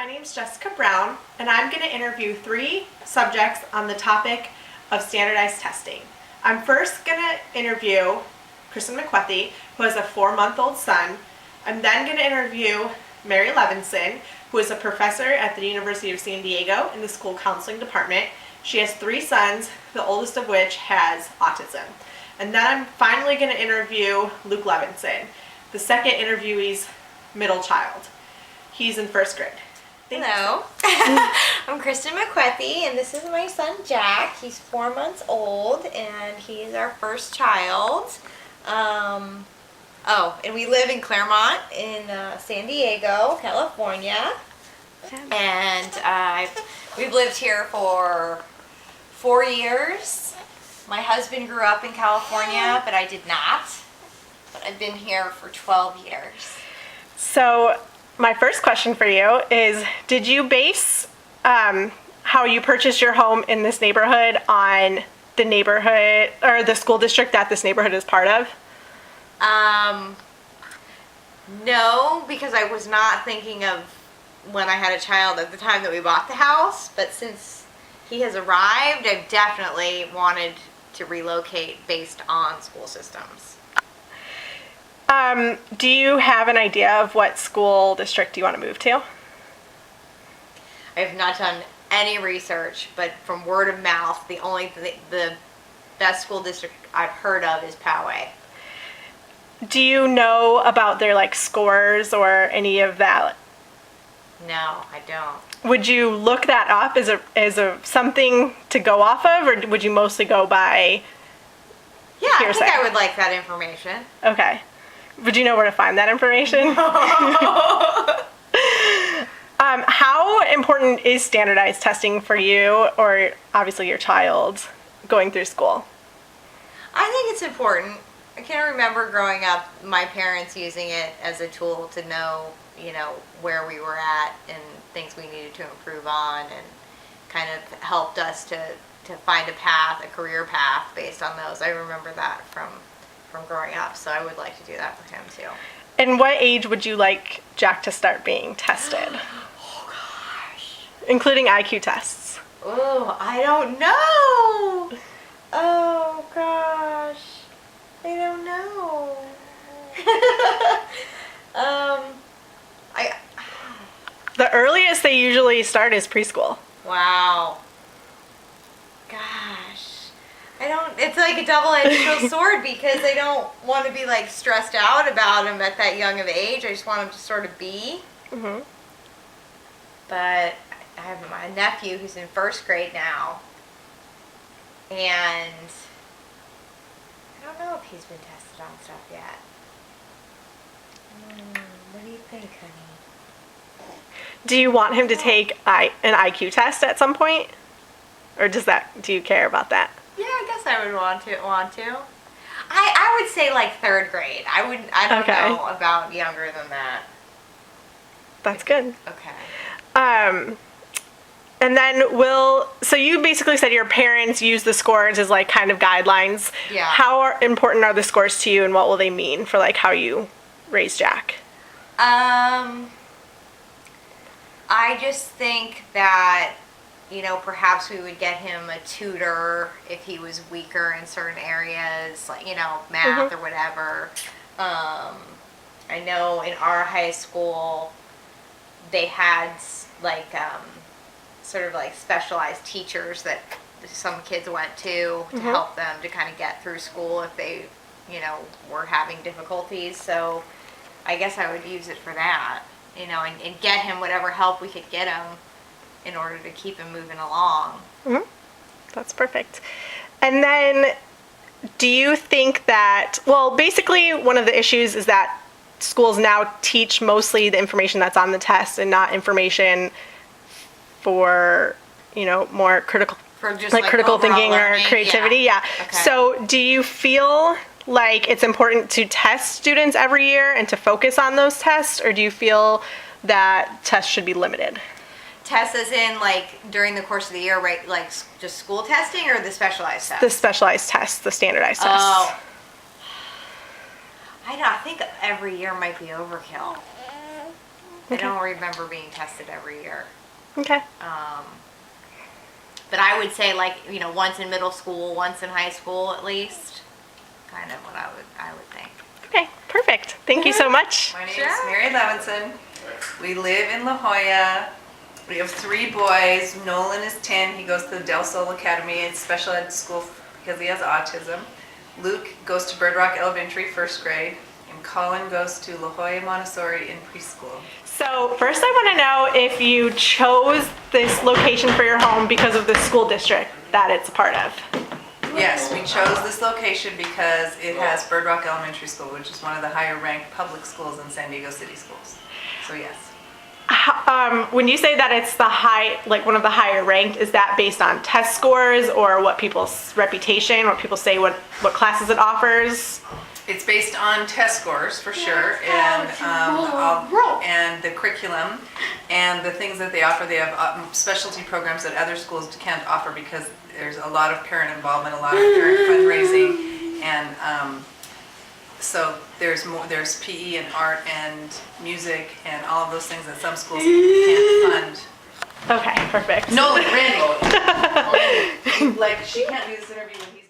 My name's Jessica Brown, and I'm going to interview 3 subjects on the topic of standardized testing. I'm first going to interview Kristen McQuethy, who has a 4-month-old son. I'm then going to interview Mary Levinson, who is a professor at the University of San Diego in the school counseling department. She has 3 sons, the oldest of which has autism. And then I'm finally going to interview Luke Levinson, the second interviewee's middle child. He's in 1st grade. Hello, I'm Kristen McQuethy, and this is my son Jack. He's 4 months old, and he's our first child. And we live in Claremont in San Diego, California. And we've lived here for 4 years. My husband grew up in California, but I did not. But I've been here for 12 years. So my first question for you is, did you base how you purchased your home in this neighborhood on the neighborhood or the school district that this neighborhood is part of? No, because I was not thinking of when I had a child at the time that we bought the house, but since he has arrived, I've definitely wanted to relocate based on school systems. Do you have an idea of what school district you want to move to? I have not done any research, but from word of mouth, the best school district I've heard of is Poway. Do you know about their scores or any of that? No, I don't. Would you look that up as a something to go off of, or would you mostly go by hearsay? I think I would like that information. Okay. Would you know where to find that information? How important is standardized testing for you, or obviously your child, going through school? I think it's important. I can remember growing up, my parents using it as a tool to know, where we were at and things we needed to improve on, and kind of helped us to find a path, a career path based on those. I remember that from growing up, so I would like to do that for him too. And what age would you like Jack to start being tested? Oh gosh. Including IQ tests. Oh, I don't know. Oh gosh. I don't know. The earliest they usually start is preschool. Wow. Gosh. It's like a double-edged sword, because I don't want to be stressed out about him at that young of age. I just want him to sort of be. Mm-hmm. But I have my nephew who's in 1st grade now, and I don't know if he's been tested on stuff yet. What do you think, honey? Do you want him to take an IQ test at some point? Or do you care about that? Yeah, I guess I would want to. I would say 3rd grade. I don't know about younger than that. That's good. Okay. And then so you basically said your parents use the scores as kind of guidelines. Yeah. How important are the scores to you, and what will they mean for how you raise Jack? I just think that, perhaps we would get him a tutor if he was weaker in certain areas, math or whatever. I know in our high school, they had sort of specialized teachers that some kids went to help them to kind of get through school if they, were having difficulties. So I guess I would use it for that, and get him whatever help we could get him in order to keep him moving along. Mm-hmm. That's perfect. And then do you think that, basically one of the issues is that schools now teach mostly the information that's on the test and not information for, more critical, For just critical thinking learning, or creativity. Yeah. Okay. So do you feel like it's important to test students every year and to focus on those tests, or do you feel that tests should be limited? Tests as in during the course of the year, right? Just school testing, or the specialized tests? The specialized tests, the standardized tests. Oh. I think every year might be overkill. I don't remember being tested every year. Okay. But I would say like, once in middle school, once in high school at least. Kind of what I would think. Okay, perfect. Thank you so much. My name is Sure. Mary Levinson. We live in La Jolla. We have 3 boys. Nolan is 10. He goes to the Del Sol Academy. It's special ed school because he has autism. Luke goes to Bird Rock Elementary, 1st grade. And Colin goes to La Jolla Montessori in preschool. So first I want to know if you chose this location for your home because of the school district that it's a part of. Yes, we chose this location because it has Bird Rock Elementary School, which is one of the higher ranked public schools in San Diego City Schools. So yes. When you say that it's one of the higher ranked, is that based on test scores or what people's reputation, what people say, what classes it offers? It's based on test scores for sure, and the curriculum and the things that they offer. They have specialty programs that other schools can't offer because there's a lot of parent involvement, a lot of parent fundraising, and so there's PE and art and music and all of those things that some schools can't fund. Okay, perfect. Nolan, Randy, like she can't do this interview when he's